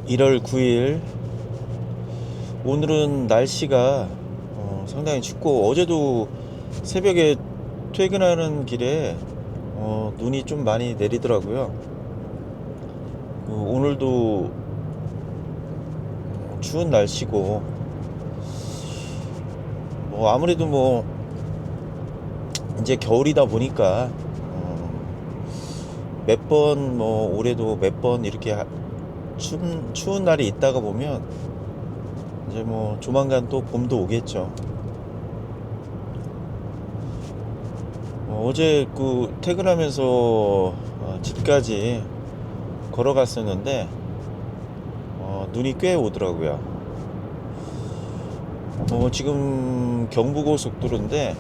1월 9일. 오늘은 날씨가 상당히 춥고, 어제도 새벽에 퇴근하는 길에 눈이 좀 많이 내리더라고요. 오늘도 추운 날씨고, 아무래도 이제 겨울이다 보니까 몇 번 올해도 몇 번 이렇게 추운 날이 있다가 보면 이제 조만간 또 봄도 오겠죠. 어제 퇴근하면서 집까지 걸어갔었는데 눈이 꽤 오더라고요. 지금 경부고속도로인데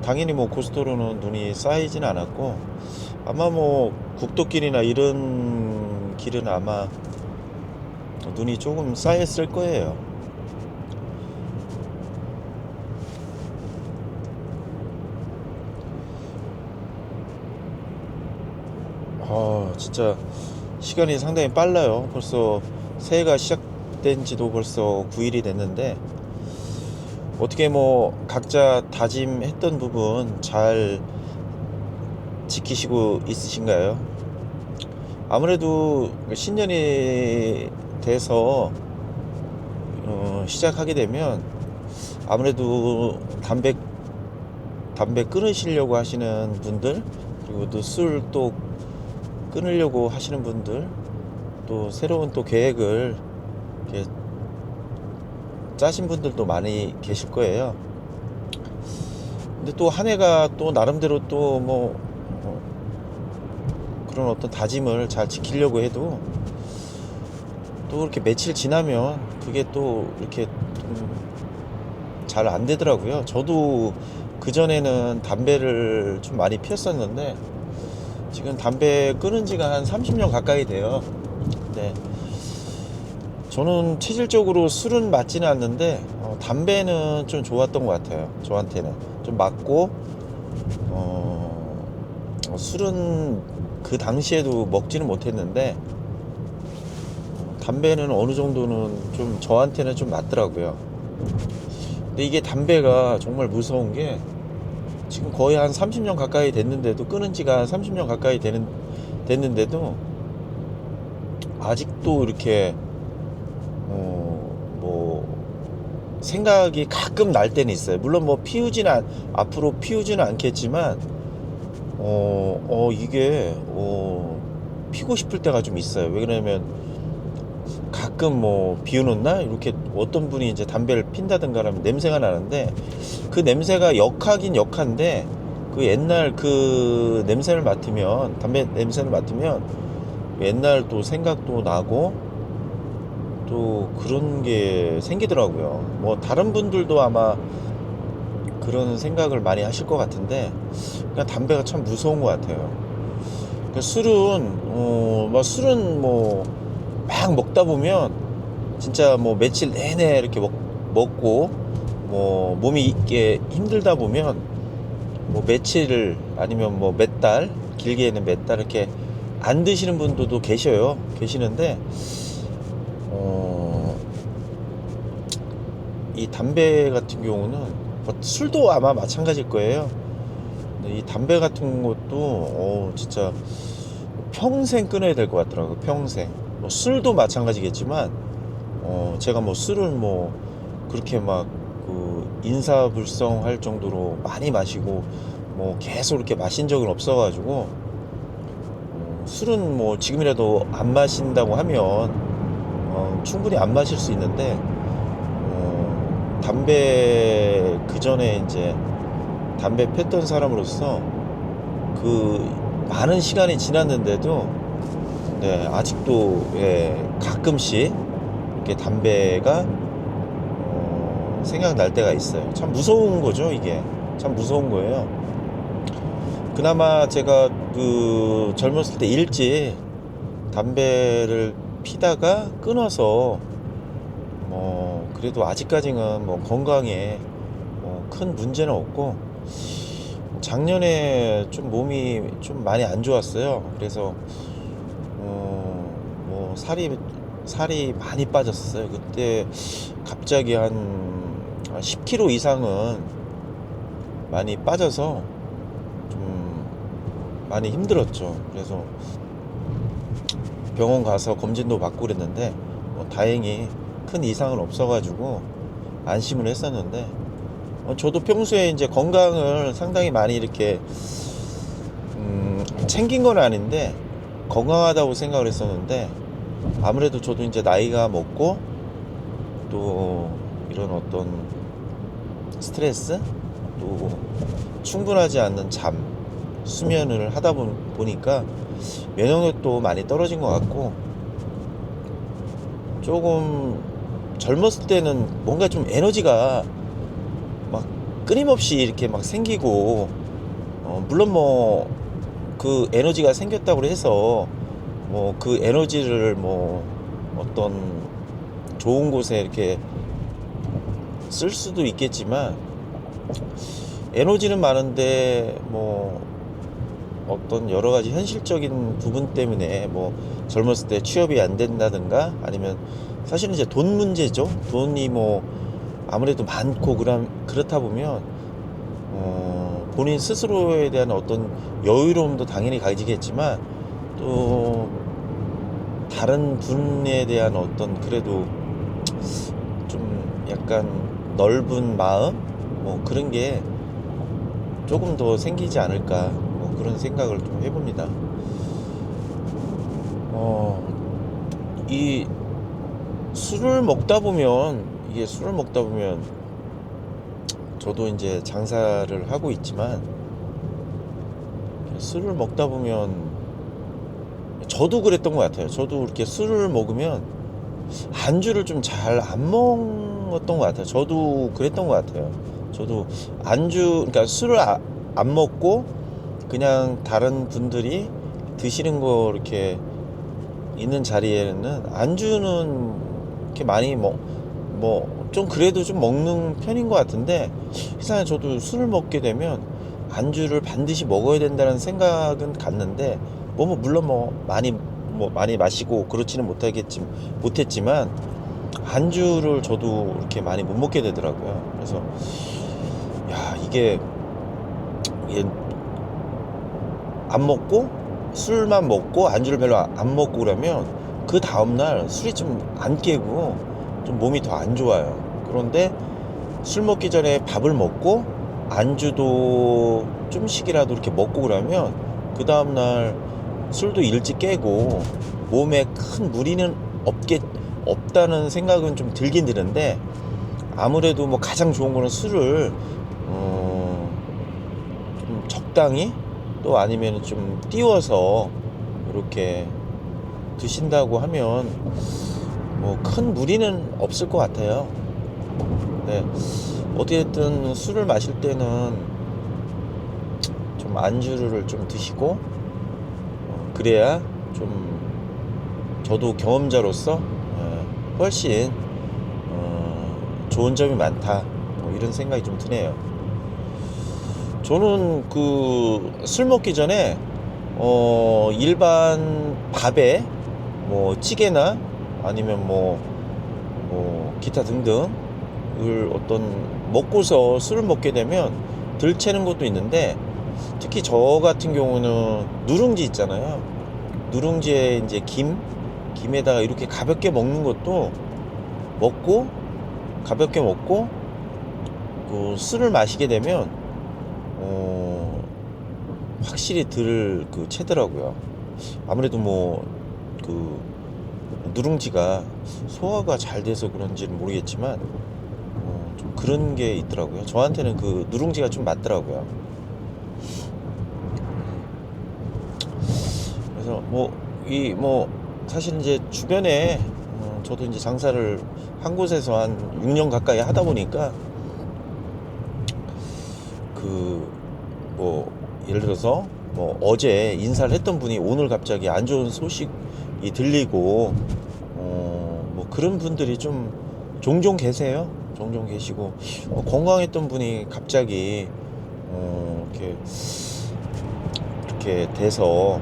당연히 고속도로는 눈이 쌓이진 않았고, 아마 국도길이나 이런 길은 아마 눈이 조금 쌓였을 거예요. 진짜 시간이 상당히 빨라요. 벌써 새해가 시작된 지도 벌써 9일이 됐는데, 어떻게 각자 다짐했던 부분 잘 지키시고 있으신가요? 아무래도 신년이 돼서 시작하게 되면 아무래도 담배 끊으시려고 하시는 분들, 그리고 또 술 또 끊으려고 하시는 분들, 또 새로운 또 계획을 이렇게 짜신 분들도 많이 계실 거예요. 근데 또 한 해가 또 나름대로 또 그런 어떤 다짐을 잘 지키려고 해도 또 이렇게 며칠 지나면 그게 또 이렇게 잘 안 되더라고요. 저도 그전에는 담배를 좀 많이 피웠었는데, 지금 담배 끊은 지가 한 30년 가까이 돼요. 네. 저는 체질적으로 술은 맞지는 않는데 담배는 좀 좋았던 것 같아요. 저한테는 좀 맞고, 술은 그 당시에도 먹지는 못했는데 담배는 어느 정도는 좀 저한테는 좀 맞더라고요. 근데 이게 담배가 정말 무서운 게, 지금 거의 한 30년 가까이 됐는데도, 끊은 지가 한 30년 가까이 됐는데도 아직도 이렇게 생각이 가끔 날 때는 있어요. 물론 앞으로 피우지는 않겠지만 이게 피고 싶을 때가 좀 있어요. 왜 그러냐면 가끔 비 오는 날 이렇게 어떤 분이 이제 담배를 핀다든가 하면 냄새가 나는데, 그 냄새가 역하긴 역한데 그 옛날 그 냄새를 맡으면, 담배 냄새를 맡으면 옛날 또 생각도 나고 또 그런 게 생기더라고요. 다른 분들도 아마 그런 생각을 많이 하실 것 같은데, 그냥 담배가 참 무서운 것 같아요. 그러니까 술은 막 먹다 보면 진짜 며칠 내내 이렇게 먹고 몸이 있게 힘들다 보면 며칠, 아니면 몇 달, 길게는 몇 달 이렇게 안 드시는 분들도 계시는데 이 담배 같은 경우는, 술도 아마 마찬가지일 거예요. 근데 이 담배 같은 것도 진짜 평생 끊어야 될 것 같더라고요. 평생. 술도 마찬가지겠지만 제가 술을 그렇게 인사불성할 정도로 많이 마시고 계속 이렇게 마신 적은 없어가지고, 술은 지금이라도 안 마신다고 하면 충분히 안 마실 수 있는데, 담배, 그 전에 이제 담배 폈던 사람으로서 그 많은 시간이 지났는데도, 네, 아직도, 가끔씩 이렇게 담배가 생각날 때가 있어요. 참 무서운 거죠, 이게. 참 무서운 거예요. 그나마 제가 젊었을 때 일찍 담배를 피다가 끊어서 그래도 아직까지는 건강에 큰 문제는 없고, 작년에 좀 몸이 좀 많이 안 좋았어요. 그래서 살이 많이 빠졌어요. 그때 갑자기 한 10kg 이상은 많이 빠져서 좀 많이 힘들었죠. 그래서 병원 가서 검진도 받고 그랬는데 다행히 큰 이상은 없어가지고 안심을 했었는데, 저도 평소에 이제 건강을 상당히 많이 이렇게 챙긴 건 아닌데 건강하다고 생각을 했었는데, 아무래도 저도 이제 나이가 먹고 또 이런 어떤 스트레스, 또 충분하지 않는 잠, 수면을 하다 보니까 면역력도 많이 떨어진 것 같고, 조금 젊었을 때는 뭔가 좀 에너지가 막 끊임없이 이렇게 막 생기고, 물론 뭐 그 에너지가 생겼다고 해서 뭐 그 에너지를 뭐 어떤 좋은 곳에 이렇게 쓸 수도 있겠지만, 에너지는 많은데 뭐 어떤 여러 가지 현실적인 부분 때문에 뭐 젊었을 때 취업이 안 된다든가, 아니면 사실은 이제 돈 문제죠. 돈이 뭐 아무래도 많고 그렇다 보면 본인 스스로에 대한 어떤 여유로움도 당연히 가지겠지만, 또 다른 분에 대한 어떤 그래도 좀 약간 넓은 마음, 뭐 그런 게 조금 더 생기지 않을까, 뭐 그런 생각을 좀 해봅니다. 이 술을 먹다 보면 이게 술을 먹다 보면 저도 이제 장사를 하고 있지만, 술을 먹다 보면 저도 그랬던 것 같아요. 저도 이렇게 술을 먹으면 안주를 좀 잘 안 먹었던 것 같아요. 저도 그랬던 것 같아요. 저도 그러니까 술을 안 먹고 그냥 다른 분들이 드시는 거 이렇게 있는 자리에는 안주는 이렇게 많이 좀 그래도 좀 먹는 편인 것 같은데, 이상하게 저도 술을 먹게 되면 안주를 반드시 먹어야 된다는 생각은 갔는데, 물론 많이 마시고 그렇지는 못했지만 안주를 저도 이렇게 많이 못 먹게 되더라고요. 그래서 이게 안 먹고 술만 먹고 안주를 별로 안 먹고 그러면 그 다음날 술이 좀 안 깨고 좀 몸이 더 안 좋아요. 그런데 술 먹기 전에 밥을 먹고 안주도 좀씩이라도 이렇게 먹고 그러면 그 다음날 술도 일찍 깨고 몸에 큰 무리는 없다는 생각은 좀 들긴 드는데, 아무래도 뭐 가장 좋은 거는 술을 좀 적당히, 또 아니면 좀 띄워서 이렇게 드신다고 하면 뭐 큰 무리는 없을 것 같아요. 네. 어찌됐든 술을 마실 때는 좀 안주를 좀 드시고, 그래야 좀 저도 경험자로서 훨씬 좋은 점이 많다, 뭐 이런 생각이 좀 드네요. 저는 그 술 먹기 전에 일반 밥에 뭐 찌개나 아니면 뭐 기타 등등을 먹고서 술을 먹게 되면 덜 채는 것도 있는데, 특히 저 같은 경우는 누룽지 있잖아요. 누룽지에 이제 김에다가 이렇게 가볍게 먹는 것도 가볍게 먹고 그 술을 마시게 되면 확실히 덜 채더라고요. 아무래도 그 누룽지가 소화가 잘 돼서 그런지는 모르겠지만 좀 그런 게 있더라고요. 저한테는 그 누룽지가 좀 맞더라고요. 그래서 사실 이제 주변에 저도 이제 장사를 한 곳에서 한 6년 가까이 하다 보니까 예를 들어서 어제 인사를 했던 분이 오늘 갑자기 안 좋은 소식이 들리고 그런 분들이 좀 종종 계세요. 종종 계시고, 건강했던 분이 갑자기 이렇게 돼서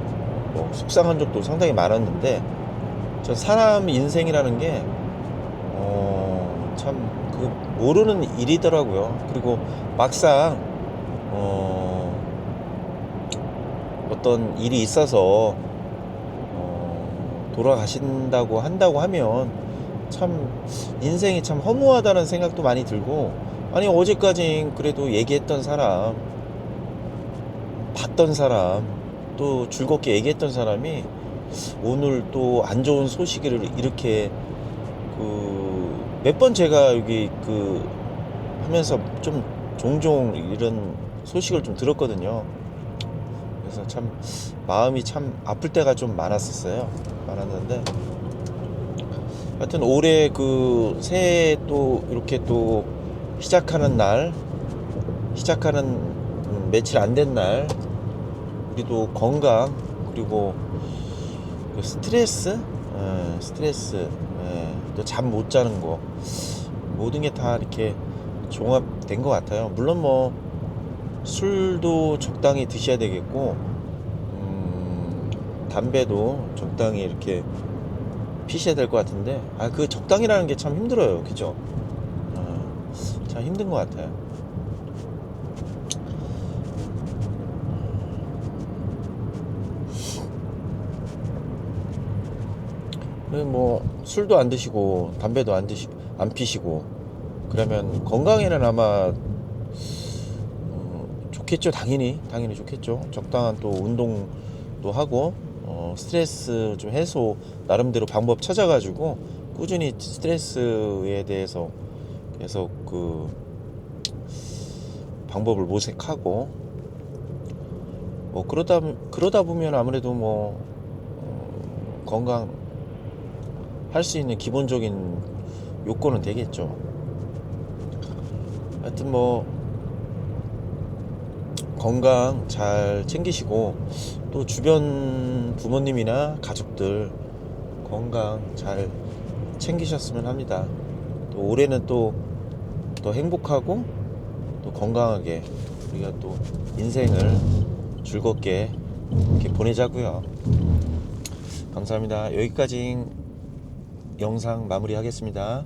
속상한 적도 상당히 많았는데, 저 사람 인생이라는 게 참 그 모르는 일이더라고요. 그리고 막상 어떤 일이 있어서 돌아가신다고 한다고 하면 참 인생이 참 허무하다는 생각도 많이 들고, 아니 어제까진 그래도 얘기했던 사람, 봤던 사람, 또 즐겁게 얘기했던 사람이 오늘 또 안 좋은 소식을 이렇게 몇 번 제가 여기 하면서 좀 종종 이런 소식을 좀 들었거든요. 그래서 참 마음이 참 아플 때가 좀 많았는데, 하여튼 올해 새해 또 이렇게 또 시작하는 며칠 안 된 날, 우리도 건강, 그리고 스트레스, 또 잠 못 자는 거, 모든 게 다 이렇게 종합된 것 같아요. 물론 뭐 술도 적당히 드셔야 되겠고, 담배도 적당히 이렇게 피셔야 될 것 같은데, 그 적당이라는 게 참 힘들어요. 그죠? 참 힘든 것 같아요. 뭐 술도 안 드시고 담배도 안 피시고 그러면 건강에는 아마 좋겠죠. 당연히 좋겠죠. 적당한 또 운동도 하고, 스트레스 좀 해소 나름대로 방법 찾아가지고 꾸준히 스트레스에 대해서 계속 방법을 모색하고, 뭐 그러다 보면 아무래도 뭐 건강 할 수 있는 기본적인 요건은 되겠죠. 하여튼 뭐 건강 잘 챙기시고, 또 주변 부모님이나 가족들 건강 잘 챙기셨으면 합니다. 또 올해는 또 행복하고 또 건강하게 우리가 또 인생을 즐겁게 이렇게 보내자고요. 감사합니다. 여기까지 영상 마무리하겠습니다.